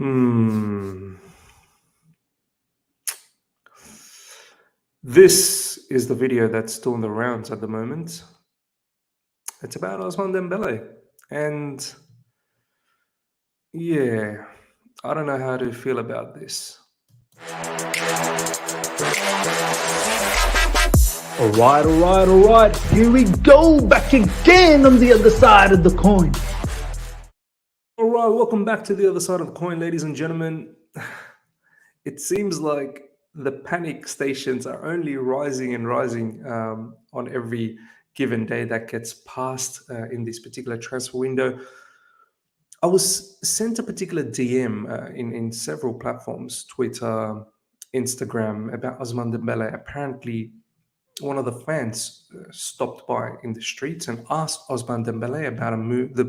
Hmm. This is the video that's still in the rounds at the moment. It's about Ousmane Dembele. And yeah, I don't know how to feel about this. All right. Here we go, back again on the other side of the coin. All right, welcome back to the other side of the coin, ladies and gentlemen. It seems like the panic stations are only rising and rising on every given day that gets passed in this particular transfer window. I was sent a particular DM in several platforms, Twitter, Instagram, about Ousmane Dembele. Apparently, one of the fans stopped by in the streets and asked Ousmane Dembele about the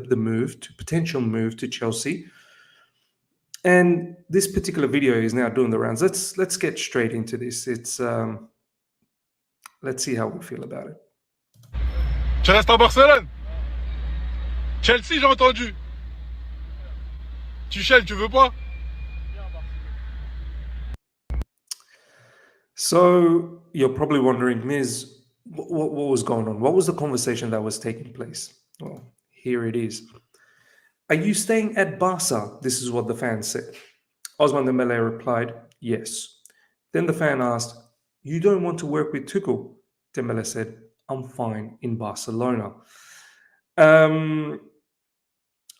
potential move to Chelsea. And this particular video is now doing the rounds. Let's get straight into this. Let's see how we feel about it. Tu restes en Barcelone? Chelsea, j'ai entendu. Tuchel, tu veux pas? So you're probably wondering, Miz, what was going on? What was the conversation that was taking place? Well, here it is. Are you staying at Barca? This is what the fan said. Ousmane Dembele replied, yes. Then the fan asked, you don't want to work with Tuchel? Dembele said, I'm fine in Barcelona. I'm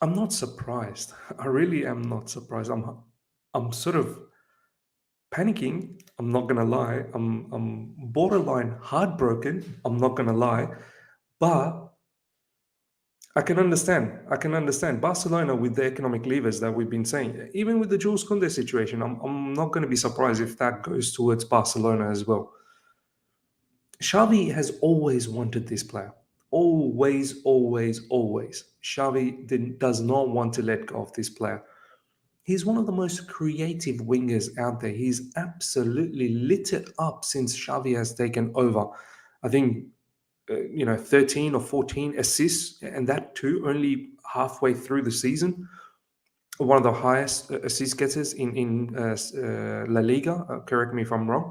not surprised. I really am not surprised. I'm sort of panicking. I'm not gonna lie. I'm borderline heartbroken. I'm not gonna lie, but I can understand. Barcelona with the economic levers that we've been saying, even with the Jules Koundé situation. I'm not going to be surprised if that goes towards Barcelona as well. Xavi has always wanted this player. Always. Xavi does not want to let go of this player. He's one of the most creative wingers out there. He's absolutely lit it up since Xavi has taken over. I think 13 or 14 assists, and that too only halfway through the season. One of the highest assist getters in La Liga. Correct me if I'm wrong.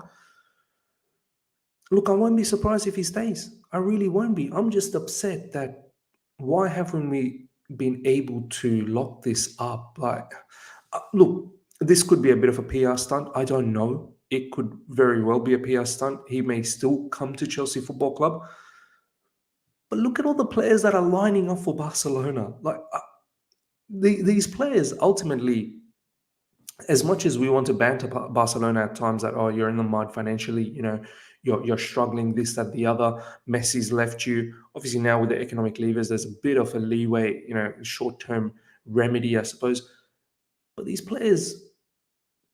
Look, I won't be surprised if he stays. I really won't be. I'm just upset that why haven't we been able to lock this up? Look, this could be a bit of a PR stunt. I don't know. It could very well be a PR stunt. He may still come to Chelsea Football Club. But look at all the players that are lining up for Barcelona. These players ultimately, as much as we want to banter Barcelona at times that, oh, you're in the mud financially, you're struggling, this, that, the other, Messi's left you. Obviously now with the economic levers, there's a bit of a leeway, short-term remedy, I suppose. But these players,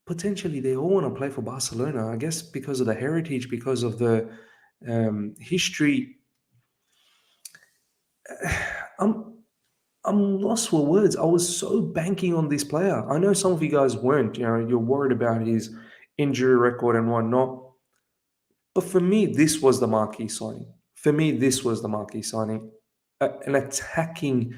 potentially, they all want to play for Barcelona, I guess, because of the heritage, because of the history. I'm lost for words. I was so banking on this player. I know some of you guys weren't. You're worried about his injury record and whatnot. But for me, this was the marquee signing. An attacking,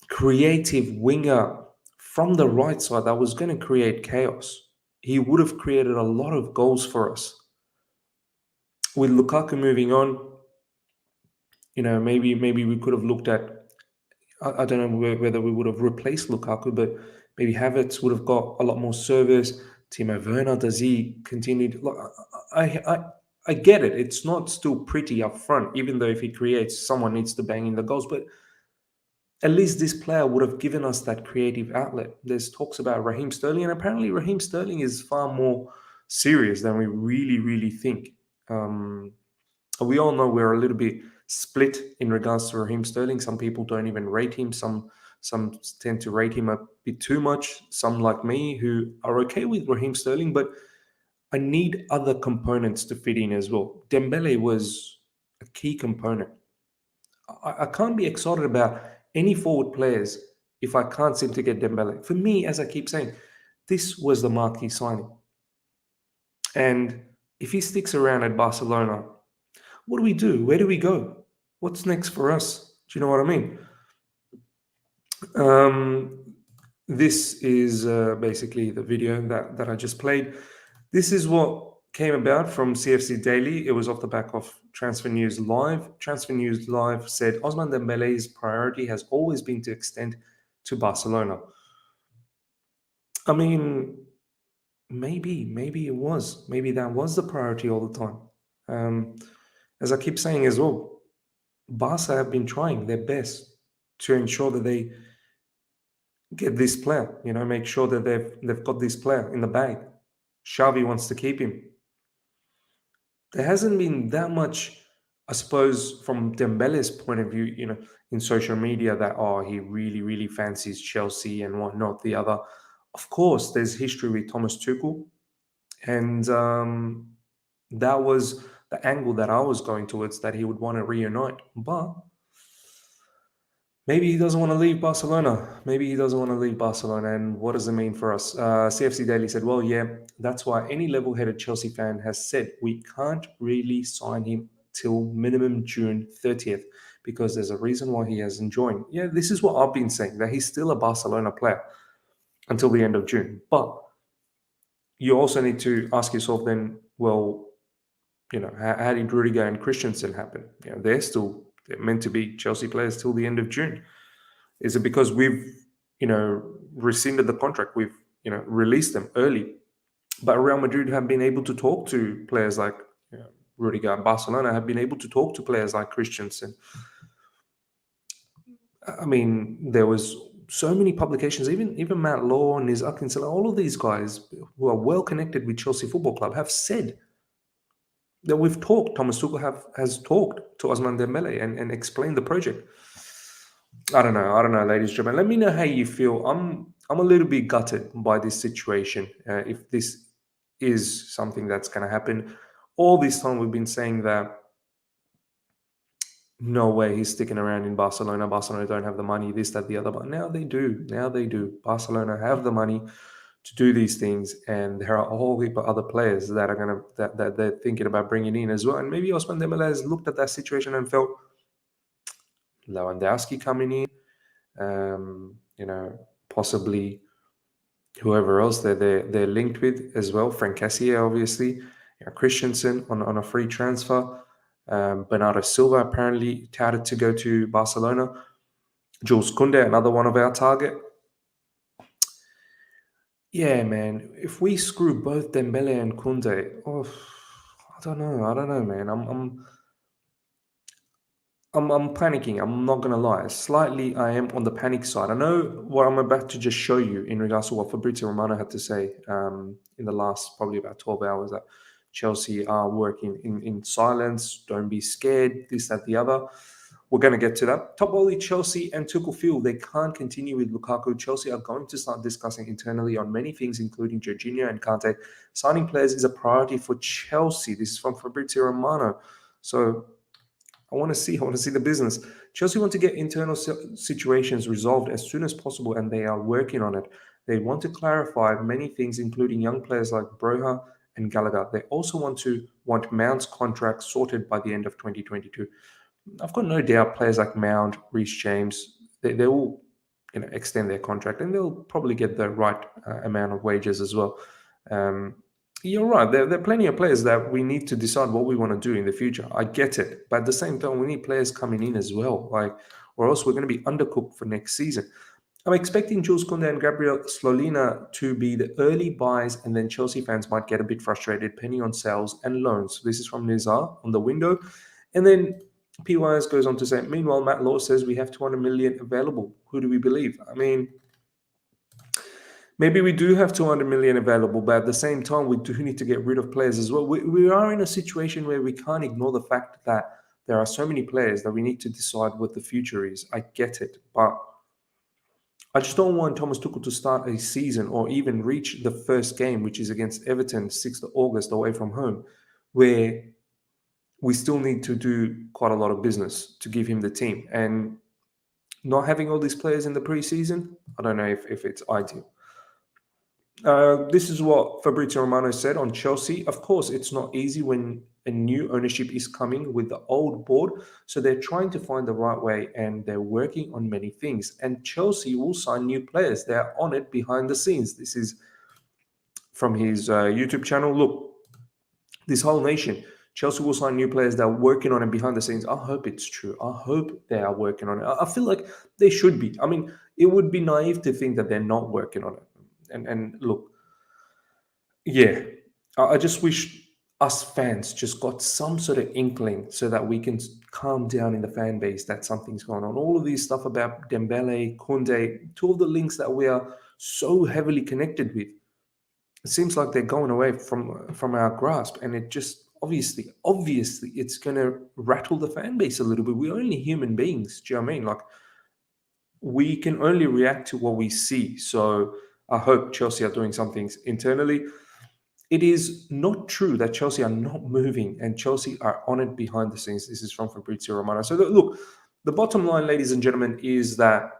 creative winger from the right side that was going to create chaos. He would have created a lot of goals for us. With Lukaku moving on, maybe we could have looked at, I don't know whether we would have replaced Lukaku, but maybe Havertz would have got a lot more service. Timo Werner, does he continue? I get it. It's not still pretty up front, even though if he creates, someone needs to bang in the goals. But at least this player would have given us that creative outlet. There's talks about Raheem Sterling, and apparently Raheem Sterling is far more serious than we really think. We all know we're a little bit split in regards to Raheem Sterling. Some people don't even rate him. Some tend to rate him a bit too much. Some, like me, who are okay with Raheem Sterling, but I need other components to fit in as well. Dembele was a key component. I can't be excited about any forward players if I can't seem to get Dembele. For me, as I keep saying, this was the marquee signing. And if he sticks around at Barcelona, what do we do? Where do we go? What's next for us? Do you know what I mean? this is basically the video that I just played. This is what came about from CFC Daily. It was off the back of Transfer News Live. Transfer News Live said Ousmane Dembele's priority has always been to extend to Barcelona. I mean, maybe it was. Maybe that was the priority all the time. As I keep saying as well, Barca have been trying their best to ensure that they get this player, make sure that they've got this player in the bag. Xavi wants to keep him. There hasn't been that much, I suppose, from Dembele's point of view, in social media that, he really, really fancies Chelsea and whatnot, the other. Of course, there's history with Thomas Tuchel. And that was the angle that I was going towards, that he would want to reunite. But maybe he doesn't want to leave Barcelona. And what does it mean for us? CFC Daily said, well, yeah, that's why any level-headed Chelsea fan has said we can't really sign him till minimum June 30th because there's a reason why he hasn't joined. Yeah, this is what I've been saying, that he's still a Barcelona player until the end of June. But you also need to ask yourself then, well, how did Rudiger and Christensen happen? They're meant to be Chelsea players till the end of June. Is it because we've, rescinded the contract? We've, released them early. But Real Madrid have been able to talk to players like Rudiger. Barcelona have been able to talk to players like Christensen. I mean, there was so many publications, even Matt Law and Nizar Kinsella, all of these guys who are well connected with Chelsea Football Club have said that we've talked. Thomas Tuchel has talked to Ousmane Dembele and explained the project. I don't know, ladies and gentlemen. Let me know how you feel. I'm a little bit gutted by this situation. If this is something that's going to happen, all this time we've been saying that no way he's sticking around in Barcelona. Barcelona don't have the money, this, that, the other. But now they do. Barcelona have the money to do these things, and there are a whole heap of other players that are that they're thinking about bringing in as well. And maybe Ousmane Dembele has looked at that situation and felt Lewandowski coming in, possibly whoever else they're linked with as well. Frank Cassier, obviously, Christensen on a free transfer. Bernardo Silva apparently touted to go to Barcelona. Jules Koundé, another one of our target. Yeah, man. If we screw both Dembele and Koundé, I don't know, man. I'm panicking. I'm not gonna lie. Slightly, I am on the panic side. I know what I'm about to just show you in regards to what Fabrizio Romano had to say in the last probably about 12 hours, that Chelsea are working in silence. Don't be scared. This, that, the other. We're going to get to that. Top volley, Chelsea and Tuchel feel they can't continue with Lukaku. Chelsea are going to start discussing internally on many things, including Jorginho and Kante. Signing players is a priority for Chelsea. This is from Fabrizio Romano. So I want to see the business. Chelsea want to get internal situations resolved as soon as possible, and they are working on it. They want to clarify many things, including young players like Broja and Gallagher. They also want Mount's contract sorted by the end of 2022. I've got no doubt players like Mount, Reece James, they will extend their contract, and they'll probably get the right amount of wages as well. You're right. There are plenty of players that we need to decide what we want to do in the future. I get it. But at the same time, we need players coming in as well, or else we're going to be undercooked for next season. I'm expecting Jules Koundé and Gabriel Slolina to be the early buys, and then Chelsea fans might get a bit frustrated depending on sales and loans. This is from Nizar on the window. And then PYS goes on to say, meanwhile, Matt Law says we have 200 million available. Who do we believe? I mean, maybe we do have 200 million available, but at the same time, we do need to get rid of players as well. We are in a situation where we can't ignore the fact that there are so many players that we need to decide what the future is. I get it, but I just don't want Thomas Tuchel to start a season or even reach the first game, which is against Everton, 6th of August, away from home, where we still need to do quite a lot of business to give him the team. And not having all these players in the preseason, I don't know if it's ideal. This is what Fabrizio Romano said on Chelsea. Of course, it's not easy when a new ownership is coming with the old board. So they're trying to find the right way, and they're working on many things. And Chelsea will sign new players. They're on it behind the scenes. This is from his YouTube channel. Look, this whole nation, Chelsea will sign new players that are working on it behind the scenes. I hope it's true. I hope they are working on it. I feel like they should be. I mean, it would be naive to think that they're not working on it. And look, yeah, I just wish us fans just got some sort of inkling so that we can calm down in the fan base that something's going on. All of these stuff about Dembele, Koundé, two of the links that we are so heavily connected with, it seems like they're going away from our grasp, and it just obviously it's going to rattle the fan base a little bit. We're only human beings. Do you know what I mean? Like, we can only react to what we see. So I hope Chelsea are doing some things internally. It is not true that Chelsea are not moving, and Chelsea are on it behind the scenes. This is from Fabrizio Romano. So look, the bottom line, ladies and gentlemen, is that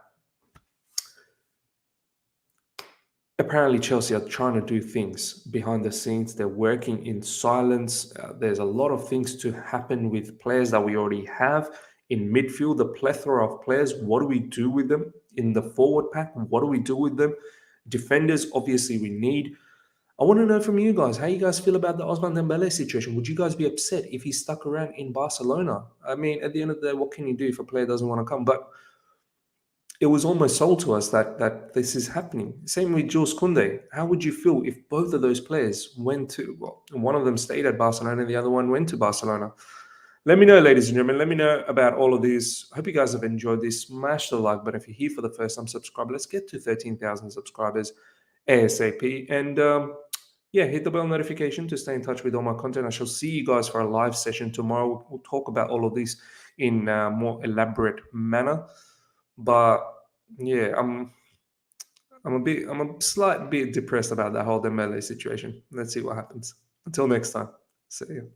apparently Chelsea are trying to do things behind the scenes. They're working in silence. There's a lot of things to happen with players that we already have in midfield, the plethora of players. What do we do with them? In the forward pack, what do we do with them? Defenders, obviously, we need. I want to know from you guys, how you guys feel about the Ousmane Dembele situation. Would you guys be upset if he stuck around in Barcelona? I mean, at the end of the day, what can you do if a player doesn't want to come? But it was almost sold to us that this is happening. Same with Jules Koundé. How would you feel if both of those players went to, well, one of them stayed at Barcelona and the other one went to Barcelona? Let me know, ladies and gentlemen. Let me know about all of these. Hope you guys have enjoyed this. Smash the like button if you're here for the first time. Subscribe. Let's get to 13,000 subscribers ASAP. And yeah, hit the bell notification to stay in touch with all my content. I shall see you guys for a live session tomorrow. We'll talk about all of this in a more elaborate manner. But yeah, I'm a slight bit depressed about that whole Dembele situation. Let's see what happens. Until next time, see you.